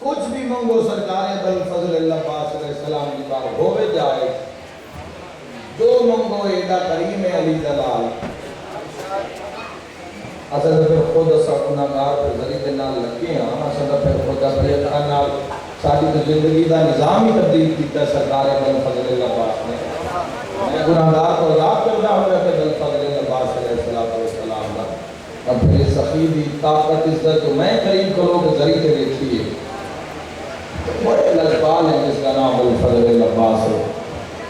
کچھ بھی منگو سرکار بلفضل اللہ پاک علیہ السلام کی بار ہوئے جائے جو منگو ایڈا کریم علی جلال اصل پھر خود گناہگار پر ذریعے نال لگے ہیں اصل پھر خود اپنے نال ساری تو زندگی دا نظام ہی تبدیل کیتا سرکار بلفضل اللہ پاک نے میں گناہگار کو یاد کرنا ہوگا کہ بلفضل اللہ پاک علیہ السلام دا اب پھر سخی دی طاقت عزت جو میں قریب کروں کہ ذریعے دیکھیے بڑے لذبال ہیں جس کا نام بلفضل اللہ پاک ہے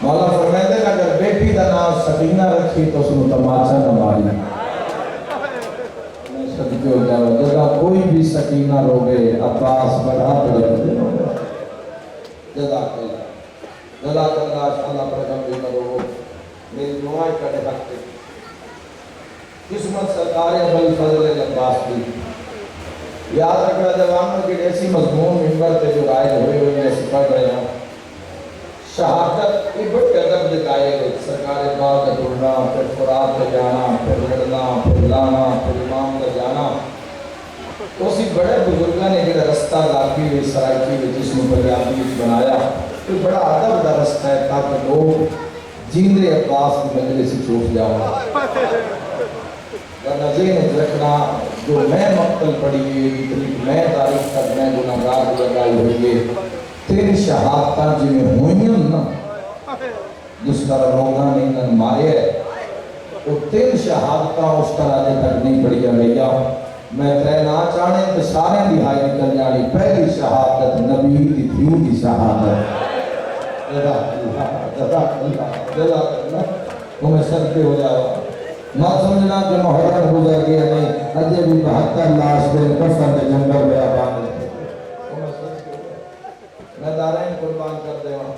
مولا فرمائے کہ اگر بیٹی دا نام سکینہ رکھی تو اس نے تماچا نہ ماری صدقے ہو جاؤ جگہ کوئی بھی سکینہ روگے عباس بڑھا پڑے جزاک اللہ اللہ پر کم کرو میری دعائیں کرے حق قسمت سرکار بلفضل عباس کی یاد رکھنا جوانوں کی ایسی مضمون منبر تے جو رائے ہوئے میں پڑھ رہے ہیں شہادت عبرت ادب دکھائے گئے سرکار پاک کا ڈھونڈنا پھر فرات کا جانا پھر لڑنا پھر لانا پھر امام کا جانا اسی بڑے بزرگاں نے جڑا رستہ لاکی ہوئی سرائکی ہوئی جس میں پنجابی بنایا تو بڑا ادب کا رستہ ہے تاکہ لوگ جیندے عباس کی مجلس سے چھوٹ جاؤں ورنہ ذہن رکھنا جو میں مقتل پڑھی ہے جتنی میں تاریخ تک میں گناہگار لگائی ہوئی ہے تیری شہادتاں جنہیں ہوئیں نا جس طرح لوگاں نے انہوں مارے ہے وہ تیری شہادتاں اس طرح دے تک نہیں پڑھی گیا میں ترے نہ چاہنے تو سارے دہائی نکل جانی پہلی شہادت نبی کی تھیوں کی شہادت جزاک اللہ وہ میں سرکے ہو جاؤ نہ سمجھنا کہ محرم گزر گیا نہیں اجے بھی 72 لاش دے کفن دے جنگل میں آباد میں دارین قربان کر دے ہوں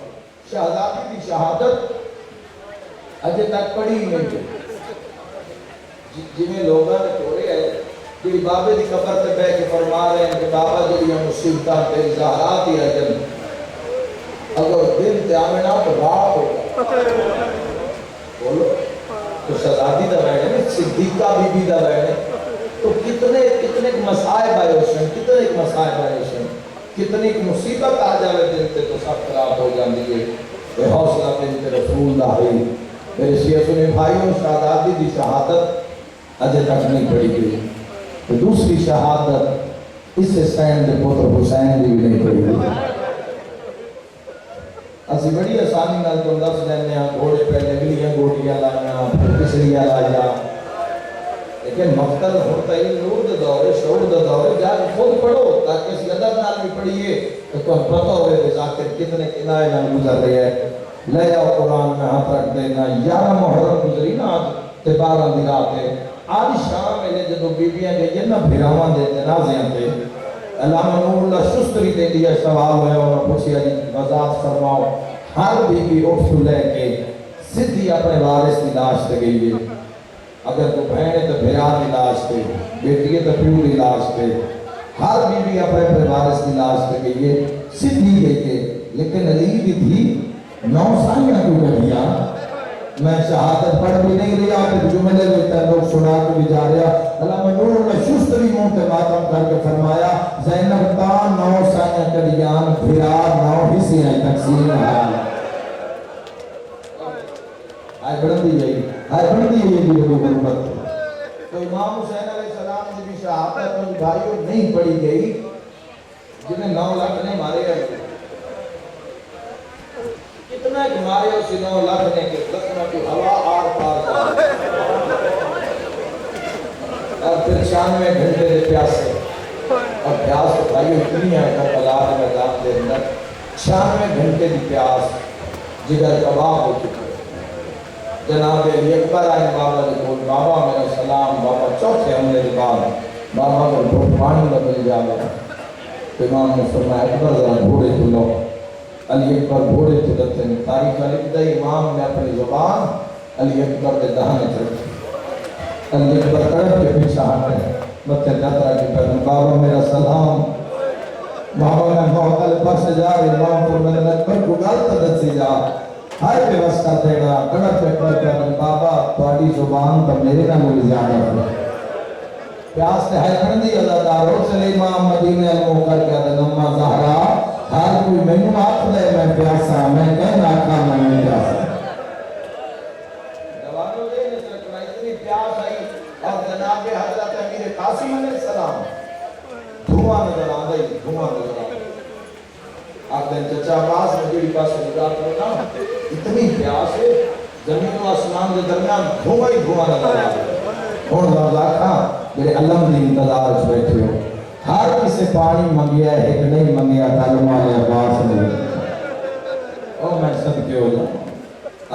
شہزادی کی شہادت اجے تک پڑھی نہیں جنہیں لوگاں نے توڑے ہیں جی بابے دی قبر تے بے کے فرما رہے ہیں کہ بابا جی مصیبتاں تیری زہرات ہی اجن اگر دل تے آمنا تو باپ ہوگا بولو تو شہزادی دا بہنے صدیقہ بی بی دا بہنے تو کتنے مسائب آئے ہوشن کتنے مسائب آئے ہوشن کتنی مصیبت آ جائے دل تے تو سب خراب ہو جاندی ہے بے حوصلہ بنت رسول دا ہے میرے شیعہ سنے بھائیوں شہزادی دی شہادت اجے تک نہیں پڑھی گئی تو دوسری شہادت اس حسین دے پتر حسین دی بھی نہیں پڑھی گئی اسی بڑی آسانی نال تو دس دینے ہیں گھوڑے پہلے گلیاں گوٹیاں لائیاں پھر پسلیاں لائیاں لیکن مقتل ہوتا ہی نور دا دور ہے شعور دا دور ہے جا خود پڑھو تاکہ اس ادب نال بھی پڑھیے تو تم پتہ ہوئے کہ ذاکر کتنے کنائے نال گزر رہے ہیں لے جاؤ قرآن میں ہاتھ رکھ دینا 11 محرم گزری نا آج تے 12 دی رات ہے آج شام میں جدو بیبیاں گئی نا بھیراواں دے جنازیاں تے علامہ نور اللہ شستری دے دیا سوال ہویا اور پوچھیا جی وضاحت فرماؤ ہر بیبی اٹھ لے کے سدھی اپنے وارث کی لاش تے گئی ہے اگر تو بہن ہے تو بھیرا کی لاش تے بیٹی ہے تو پیو کی لاش تے ہر بیبی اپنے وارث کی لاش تے گئی ہے سدھی گئی ہے لیکن علی بھی تھی 9 سائیاں کیوں گیا میں شہادت پڑھ بھی نہیں رہا کہ جملے میں لوگ سنا کے بھی جا رہا علامہ نور اللہ شستری منہ تے ماتم کر کے فرمایا زینب تا 9 سائیاں کریان بھیرا 9 حصیاں تقسیم حال آئے بڑھتی ہے یہ حکومت تو امام حسین علیہ السلام نے بھی شہادت ان بھائیوں نہیں پڑھی گئی جنہیں 9 لاکھ نے مارے گئے کتنا مارے اسی 9 لاکھ نے کہ لکھنا کی ہوا آر پار اور پھر 96 گھنٹے دے پیاسے اور پیاس تو بھائیوں اتنی ہے کہ پلاد میں داخل دے اندر 96 گھنٹے دی پیاس جگر کباب ہو چکے جناب علی اکبر آئے بابا نے بول بابا میرا سلام بابا چوتھے حملے کے بعد بابا کو بھوک پانی میں بل جا گیا امام نے فرمایا اکبر ذرا گھوڑے تو لو علی اکبر گھوڑے تو لگتے ہیں تاریخ لکھتا امام نے اپنی زبان علی اکبر کے دہانے چڑھتی علی اکبر کڑپ کے پیچھا ہٹے بچے جاترا کی پہنے بابا میرا سلام بابا نے محتل بخش جا امام کو میں نے اکبر کو گالتا دت سے جا ہائے پہ وسکا دینا کڑپ پہ پہنے بابا تھوڑی زبان تو میرے نہ مل جانا پیاس نے ہے کھڑ دی اللہ داروں چلے امام مدینے دھواں نظر آتا ہی دھواں نظر آتا آپ دن چچا عباس میں جڑی پاس نگاہ کرنا اتنی پیاس ہے زمین و آسمان کے درمیان دھواں ہی دھواں نظر آتا ہے ہوں لفظ آکھاں میرے علم دی انتظار سے بیٹھے ہو ہر کسی پانی منگیا ہے ایک نہیں منگیا کلمہ عباس نے او میں سب کے ہو جاؤں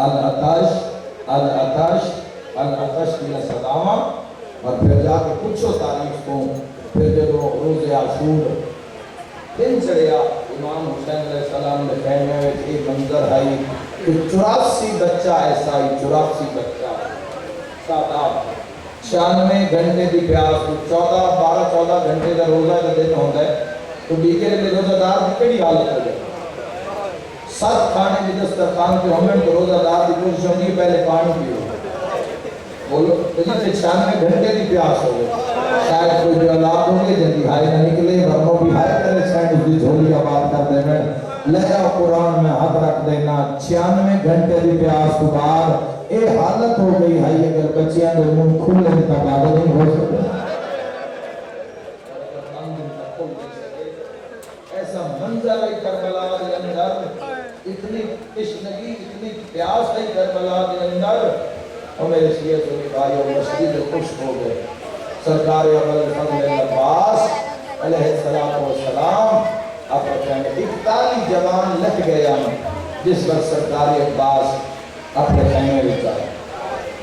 العطش العطش العطش کی صدامہ اور پھر جا کے پوچھو تاریخ کو پھر جب روز عاشور دن چڑھیا امام حسین علیہ السلام نے خیمے میں ایک منظر آئی کہ 84 بچہ ایسا ہی 84 بچہ 96 گھنٹے دی پیاس 14 گھنٹے کا روزہ کا دن ہوتا ہے تو بیگے کے روزہ دار کی کڑی حالت ہو جائے 7 کھانے کی دسترخوان کے ہمیں تو روزہ دار کی کوشش ہوگی پہلے پانی پیو بولو جیسے 96 گھنٹے کی پیاس ہو گئے شاید کوئی جو اولاد ہوں گے جلدی ہائے نہ نکلے ورنوں بھی ہائے کرے شاید اس کی جھولی آباد کر دے میں لے جاؤ قرآن میں ہاتھ رکھ دینا 96 گھنٹے کی پیاس کے بعد اے حالت ہو گئی ہے اگر بچیاں دے منہ کھلے تو بعد نہیں ہو سکتے ایسا منظر ہے کربلا کے اندر اتنی تشنگی اتنی پیاس ہے کربلا کے اندر اور میرے شیعہ سنی بھائی اور مسجد خوش ہو گئے سرکار ابو الفضل عباس علیہ السلام آپ کہنے 41 جوان لگ گیا جس وقت سرکار عباس اپنے خیمے میں آئے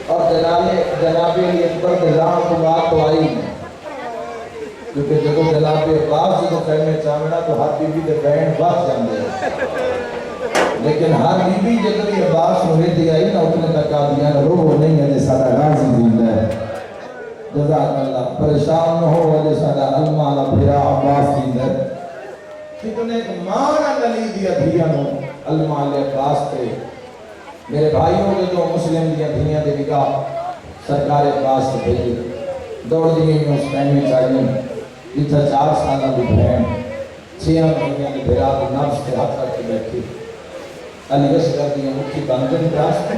اور جناب علی اکبر نظام کو بات تو آئی نہیں کیونکہ جب جناب عباس جب خیمے چاہنا تو ہر بی بی دے بہن بات جاندے ہیں لیکن ہر بی بی جب عباس مجھے دی آئی نا اتنے تک آدیا نہ رو نہیں ہے جیسا دا غازی دیندہ ہے جزاک اللہ پریشان نہ ہو وجہ سادہ المانا پھرا عباس دیندہ ہے کتنے ایک مانا نلی دیا دھیا نو المال عباس تھے میرے بھائیوں کے جو مسلم دیا دھیا دے نگاہ سرکار عباس سے بھیجے دوڑ دیئے میں اس ٹائم میں چاہیے جتنا 4 سالہ بھی بہن 6 مہینے میں بھیرا کو نفس کے ہاتھ رکھ کے بیٹھی علی گش کر دیا مکھی بندن پیاس کو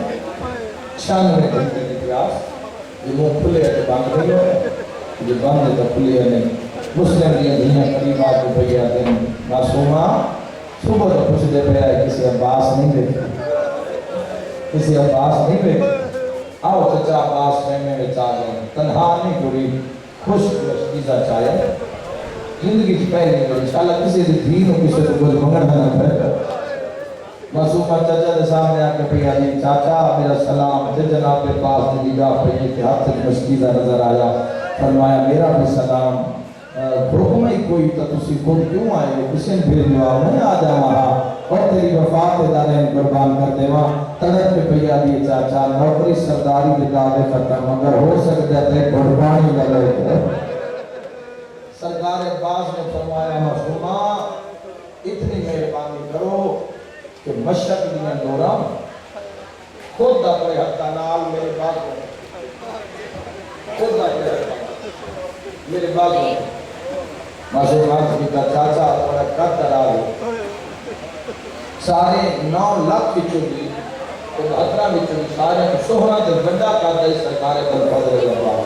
96 گھنٹے کی پیاس یہ منہ کھلے ہے تو بند نہیں ہو یہ بند ہے تو کھلے ہے نہیں مسلم دیا دنیا قریبات کو بھئی آتے ہیں معصومہ صبح تو کچھ دے پہ آئے کسی عباس نہیں دیکھے کسی عباس نہیں دیکھے آؤ چچا عباس خیمے میں چاہ گئے تنہا نہیں پوری خوش مشکیزہ چاہے زندگی کی پہلے میں انشاءاللہ کسی دین و کسی کو کوئی منگن نہ پڑے معصومہ چچا دے سامنے آ کے پہ آجی چاچا میرا سلام جے جناب کے پاس نے نگاہ پہ یہ ہاتھ سے مشکیزہ نظر آیا فرمایا میرا بھی سلام حکم ہی کوئی تو تسی خود کیوں آئے ہو کسی نے پھر جواب نہیں آ جا وہاں اور تیری وفات دارین قربان کر دے وہاں تڑپ پہ پیا دیے چاچا نوکری سرداری کے دعوے ختم مگر ہو سکتا ہے قربانی لگے سرکار عباس نے فرمایا معصومہ اتنی مہربانی کرو کہ مشرق دیا دورا خود اپنے حتہ نال میرے بات خود اپنے حتہ میرے بات معصومات کی چاچا اپنا کت درا دے سارے 9 لاکھ کی چوڑی تو 17 میں چوڑی سارے سوہرہ دے بندہ کر دے سرکار پر فضل اللہ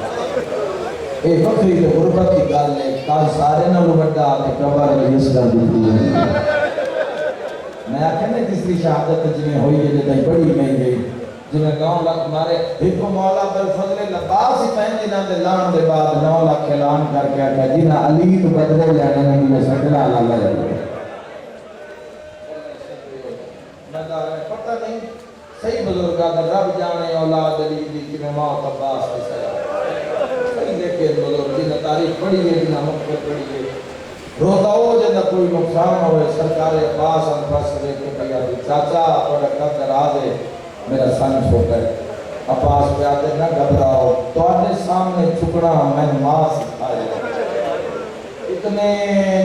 اے بکری کے غربت کی گال لے کال سارے نہ لبڑا آتے کبھر ریس کر دیتی ہے میں آکھنے تیسری شہادت جنہیں ہوئی ہے جتائی بڑی میں گئی جنہیں 9 لاکھ مارے ایک مولا بالفضل لباس ہی پہن جنہ دے لان دے بعد 9 لاکھ اعلان کر کے آکھا جنہ علی تو بدلے لینے نہیں میں سکلا اللہ لے پتہ نہیں صحیح بزرگاں در رب جانے اولاد علی دی کہ میں موت عباس کی سیا صحیح لیکن بزرگ جنہ تاریخ پڑھی ہے جنہ مقبت پڑھی ہے روتا ہو جنہ کوئی نقصان ہوئے سرکار عباس انفاس کرے کہ بھیا دی چاچا اپنا قدر آدھے میرا سن چھوٹا ہے عباس پہ آتے نہ گھبراؤ تو آنے سامنے چھکڑا میں ماں سکھائے اتنے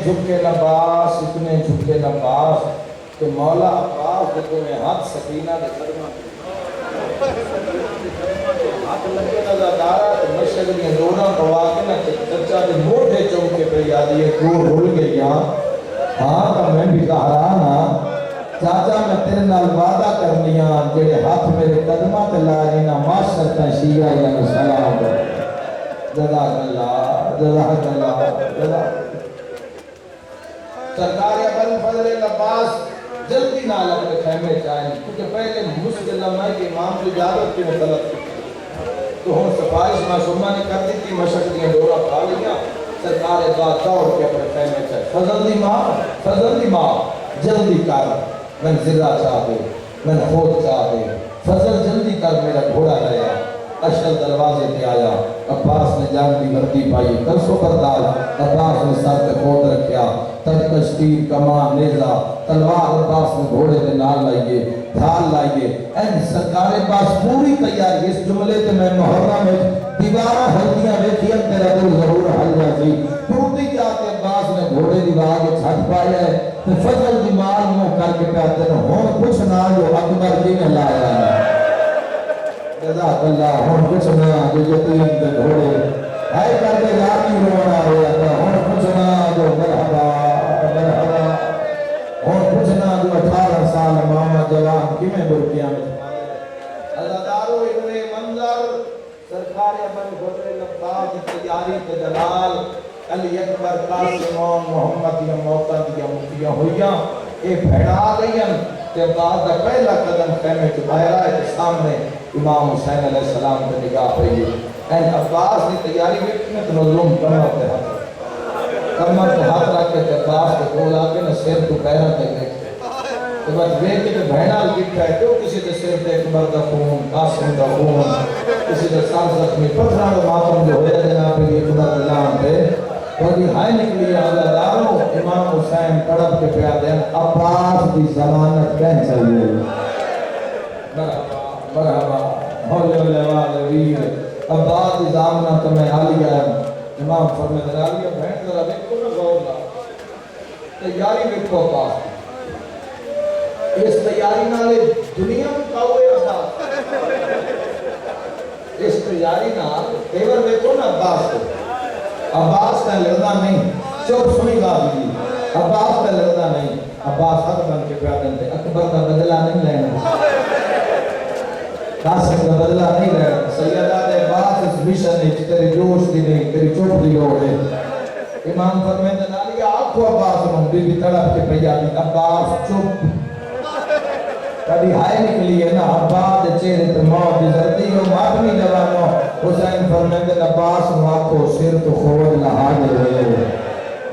جھکے نباس اتنے جھکے نباس کہ مولا عباس دیکھو میں ہاتھ سکینہ دے کرما ہاتھ لگے نظر دارا تو مشہد میں دورا پوا کے نا چچا دے موٹے چوکے پہ یادی ہے کو رول گئی ہاں تو میں بھی کہارانا چاچا میں تیرے نال وعدہ کرنیاں جیڑے ہاتھ میرے قدمہ تے لائینا معاشر تا شیعہ یا سلام جزاک اللہ جزاک اللہ جزاک سرکار ابن فضل عباس جلدی نال اپنے خیمے چاہیں کیونکہ پہلے مشکل لمحہ کہ امام کی اجازت کی مطلب تھی تو ہم صفائش معصومہ نے کر دی تھی مشق دیا دورہ کھا لیا سرکار ابن دوڑ کے اپنے خیمے چاہیں فضل دی ماں جلدی کر میں زرہ چاہتے میں خود چاہتے فضل جلدی کر میرا گھوڑا لیا اشل دروازے پہ آیا عباس نے جان کی وردی پائی ترسو بردار عباس نے سر پہ خود رکھیا ترکش تیر کمان نیزہ تلوار عباس نے گھوڑے دے نال لائیے ڈھال لائیے این سرکار پاس پوری تیاری اس جملے تے میں محرم میں دیوارہ ہلدیاں ویکھیاں تیرا دل ضرور حل جاتی ٹوٹی جاتے عباس نے گھوڑے دیوار کے چھٹ پایا ہے تو فضل دی مال مو کر کے پیاتے ہیں ہون کچھ نہ جو اکبر کی میں لایا ہے جزاک اللہ ہون کچھ نہ جو یتیم دے گھوڑے آئے کر کے یادی رونا رہا تھا ہون کچھ نہ جو مرحبا ہون کچھ نہ جو 18 سال ماما جوان کی میں برکیاں میں اللہ دارو انوے منظر سرکار ابن فضل عباس کی تیاری کے دلال علی اکبر قاسم محمد یا موتا دیا مفتیاں ہوئیاں اے بھیڑا گئیں کہ بعد دا پہلا قدم خیمے کے باہر آئے کے سامنے امام حسین علیہ السلام کے نگاہ پہیے این عباس نے تیاری بیٹھنے تو نظلم کمر پہ ہاتھ رکھ کے عباس کے کول آکے نہ سیر تو پیرہ تے دیکھتے تو بس دیکھ کے بھیڑا لکھتا ہے کیوں کسی دے سیر تے اکبر دا خون قاسم دا خون کسی دے سال زخمی پتھران و ماتم جو ہویا جناب پہ اکبر دلان پہ وہی ہائے نکلی اللہ دارو امام حسین تڑپ کے پیادے ہیں عباس دی ضمانت کہن چاہیے مرحبا ہولی والے ویر عباس دی ضمانت میں آلی ہے امام فرمید آلی ہے بھینٹ ذرا دیکھو نا غور لا تیاری دیکھو عباس اس تیاری نالے دنیا میں کھاؤئے عباس اس تیاری نال تیور دیکھو نا عباس کو عباس کا لڑنا نہیں چوب سنی بات لی عباس کا لڑنا نہیں عباس حق بن کے پیادن دے اکبر کا بدلہ نہیں لینا قاسم کا بدلہ نہیں لینا سیدہ دے عباس اس مشن نے تیری جوش دی نہیں تیری چوب دی لوڑے امام فرمید نالی آنکھو عباس من بی بی تڑپ کے پیادی عباس چوب کبھی ہائے نکلی ہے نا عباس دے چہرے تے موت دی زردی ہو مابنی جوانو حسین فرمید عباس نواکو سر تو خود لہا دے ہوئے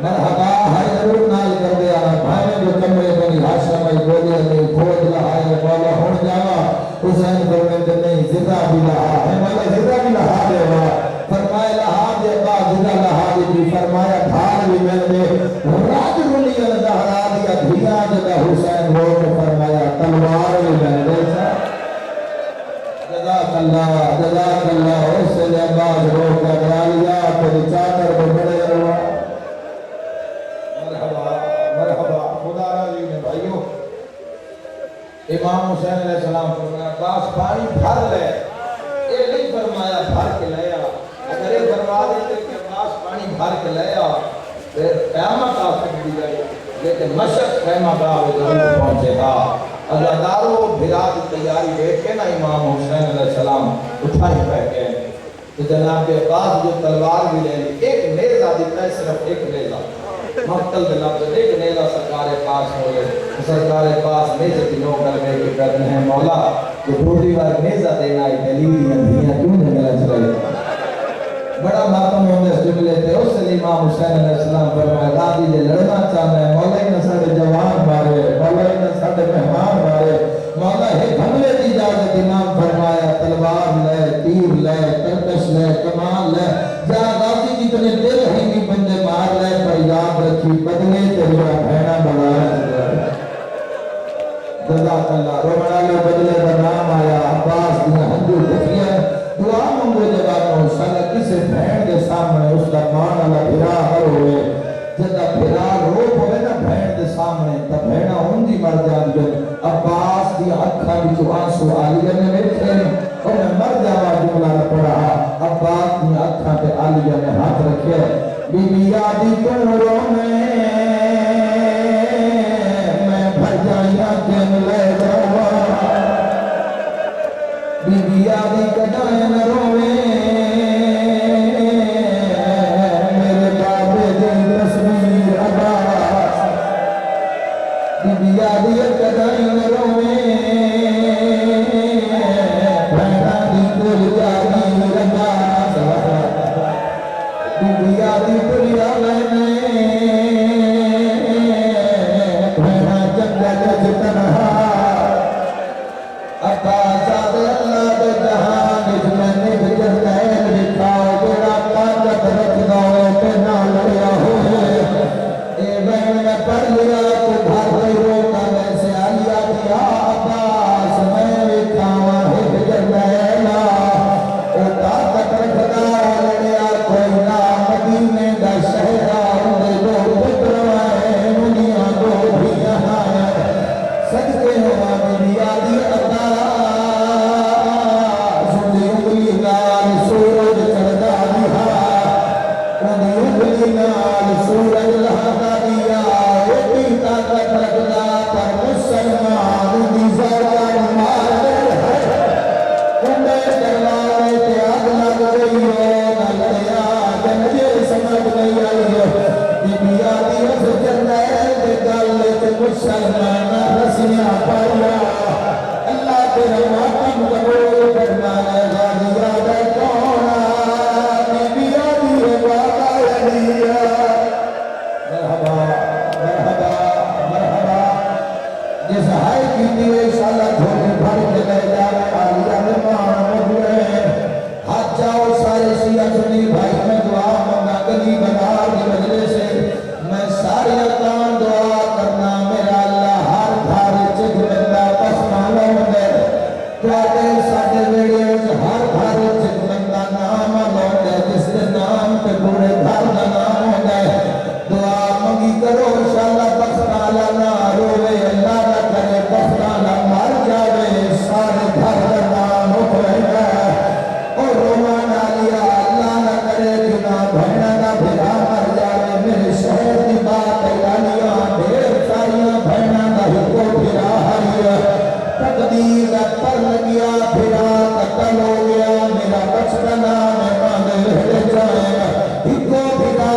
مرحبا ہائے ضرور نال کر دیا بھائی جو کمرے بنی حاشم ای بولے نہیں خود لہا ہے مولا ہون جاوا حسین فرمید نہیں زدہ بھی لہا ہے مولا زدہ بھی لہا دے ہوا فرمائے لہا دے عباس زدہ لہا دے بھی فرمایا دھار بھی مل دے راج رلی الزہرا دیا دھیا جدہ حسین ہو کے فرمایا تلوار بھی مل دے جزاک اللہ اس سے عباس رو کا درالیا تیری چاکر کو بڑے روا مرحبا خدا راضی نے بھائیو امام حسین علیہ السلام فرمایا عباس پانی بھر لے یہ نہیں فرمایا بھر کے لیا اگر یہ فرما دیتے کہ عباس پانی بھر کے لیا پھر قیامت آ سکتی جائے لیکن مشق خیمہ باہ ضرور پہنچے گا اللہ دارو بھرا کی تیاری دیکھ کے نا امام حسین علیہ السلام اٹھائی پہ گئے تو جناب عباس جو تلوار بھی لے لی ایک نیزہ دیتا ہے صرف ایک نیزہ مقتل دے لفظ ایک نیزہ سرکار پاس ہوئے سرکار پاس نیزہ دنوں کر گئے کہ کہتے ہیں مولا جو بھوٹی بار نیزہ دینا ہے دلیل اندھیاں کیوں نہیں ملا چلے بڑا ماتم ہونے اس جملے تھے اس سے امام حسین علیہ السلام فرمایا غازی جے لڑنا چاہنا ہے مولا ہی نہ ساڑے جوان مارے مولا ہی نہ ساڑے مہمان مارے مولا ہی حملے دی اجازت امام فرمایا تلوار لے تیر لے ترکش لے کمان لے جا غازی جتنے دل ہی بھی بندے مار لے پر یاد رکھی بدلے تیرا بھینا بڑھایا جزاک اللہ رومڑا لے بدلے کا نام آیا عباس دیا ہنجو دکھیا دعا منگو جبانو سالہ کسے بھین دے سامنے اس کا مان اللہ بھرا ہر ہوئے جدہ بھرا روپ ہوئے نا بھین دے سامنے تا بھینا ہوندی مر جان گئے عباس دی اکھا بھی جو آنسو آلیہ نے بیٹھے اور میں مر جاوا جملہ نہ پڑھا عباس دی اکھا پہ آلیہ نے ہاتھ رکھے بی بی یادی کن رونے میں بھر جائیا کن لے جاوا بی بی یادی کدائے نہ روے میرے بابے دی تصویر عباس بہن میں پڑھ لیا تو بھر گئی روتا ویسے آلیا دیا عباس میں وکھاوا ہک جرنیلا او طاقت رکھدا لڑیا کوئی نہ مدینے دا شہرا اندے دو پتر وائے دنیا دو دھیاں صدقے ہوا میری آدھی عباس دی انگلی نال سورج چڑھدا دیا اندی انگلی نال سورج لہدا دیا ایڈی طاقت رکھدا پر مسلمان دی زبان مار دے انڈے دروازے تے آگ لگ گئی ہو نہ لڑیا جنجے سمجھ گئی آئی ہو بی بی آدھی اس جرنیل دے گل تے مسلمان رسیاں پایا اللہ تیرا ماتم قبول کرنا ہے غازی آدھے کونا بی بی آدھی بابا علیہ مرحبا مرحبا مرحبا جس ہائی کی دیئے شالہ دھونے بھر کے لے جانے آلیہ نمان مدھوئے ہاتھ جاؤ سارے شیعہ سنی بھائی میں دعا منگا گلی بنار کی وجہ سے میں ساری اتان دعا کرنا میرا اللہ ہر گھر چک بندہ پس معلوم دے تواتے ساڑھے ویڈیو ہر گھر چک بندہ نام معلوم دے جس کے نام پہ پورے گھر کا نام ہو دے دعا منگی کرو انشاءاللہ پس نالا نہ روے اللہ نہ کرے پس نالا مار جاوے سارے گھر کا نام ہو رہے اور رومان آلیا اللہ نہ کرے جنا بھینا نہ بھیرا مر جاوے میرے شہر کی بات اعلانیاں ڈھیر ساریاں بھینا نہ ہی کو بھیرا ہریا تقدیر پر لگیا بھیرا قتل ہو گیا میرا بچپنا میں مانے لے جائے ہی کو بھیرا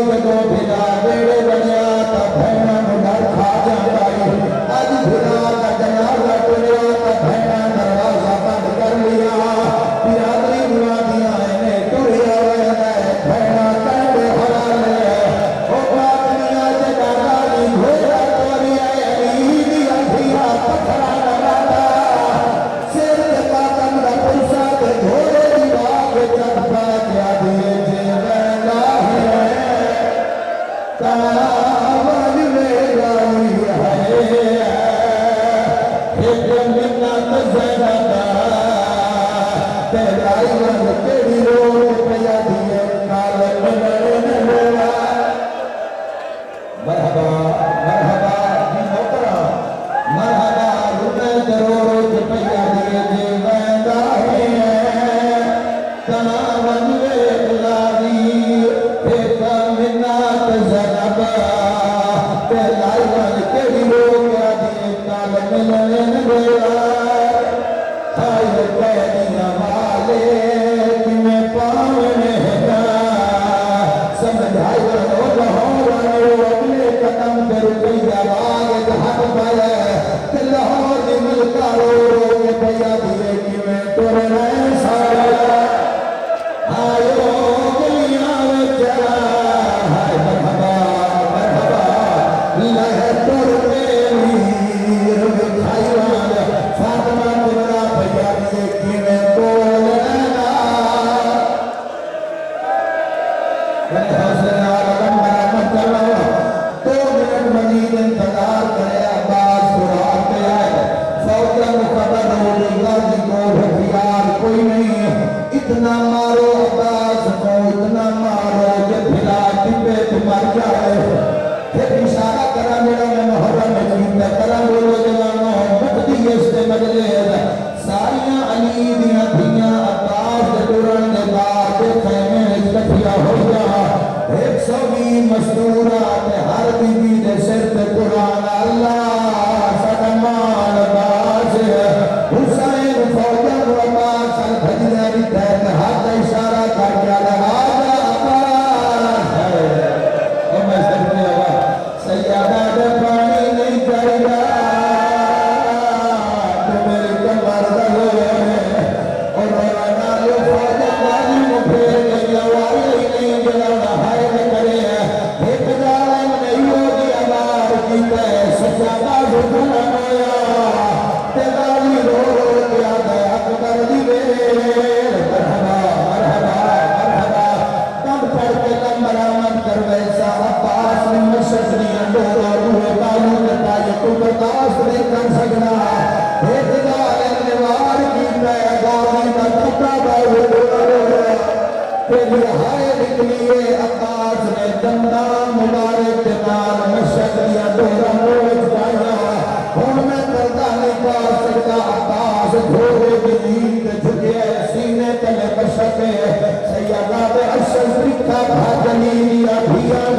جدو بھیرا بیڑے بنیا تا بھینا نگر کھا جائی آج بھیرا کا جنازہ ٹریا تا بھینا دروازہ بند کر لیا برادری مرادیاں نے ٹریا ویلے بھینا کہنے حوالے او بادنیا جگاگانی گھوڑا توری علی دیا دیا پتھرا نراتا سیر کے پاتن دا پلسا دے گھوڑے دیوا کے چڑھتا کیا دیئے جے ویلا ہے تاوان میرا ہے ایک منت زیادہ تیرائی رنگ تیری روڑ پیا دیئے کال مرحبا مرحبا جی موقرہ مرحبا روپے دروڑ پیا دیئے جے ویندہ ہے تاوان میرا ایک منت زیادہ تیرائی رنگ تیری روڑ پیا دیئے کال مرحبا آئے پہنیا والے تمہیں پاونے گا سمجھائی ورنو لاہورانو اپنے قدم پر رکھئی آواز جہاں پائے کہ لاہور دی ملکہ رو کے پیا دیئے کیویں تور رہے سارا آئیو گلیاں وچا ہائے مرحبا مرحبا لہر تور میری رکھائی والا فاطمہ تمہرا پیا دیئے کیویں بولنا میں حسن عالم مرحمت اللہ 2 منٹ مزید انتظار کرے عباس قرآن پہ آئے فوجہ مقبر روڑی غازی کو ہتھیار کوئی نہیں اتنا مارو عباس کو اتنا مارو کہ بھلا ٹپے تو مر جائے پھر اشارہ کرا میرا میں محرم جیتا کرا بولو جوانوں مقدی اس سے مجلے ساریاں علی دیاں دھیاں عباس دے دوران دے بعد خیمے اکٹھیا ہو گیا 120 مستورات ہر بی بی دے سر تے قرآن اللہ سدمان عباس حسین فوجہ عباس البھجلے بھی تحت ہاتھ اشارہ کر کے لگا جا عباس ہے اور میں سب کے عباس سیادہ دے پانی نہیں چاہیے تو میری کمر دلے اور میرا نالو فوجہ نالی میں پھیر گئی آوائی نہیں جلانا ہائے میں کرے ایک ظالم نہیں ہوگی پھر ہائے نکلیے آکاش نے دندا مبارک نال مشک دیا دوہرا موج پایا ہن میں پردہ نہیں پا سکتا آکاش گھوڑے کی نیند جھکے سینے تلے مشک سیدہ اشرف کا بھاجنی دیا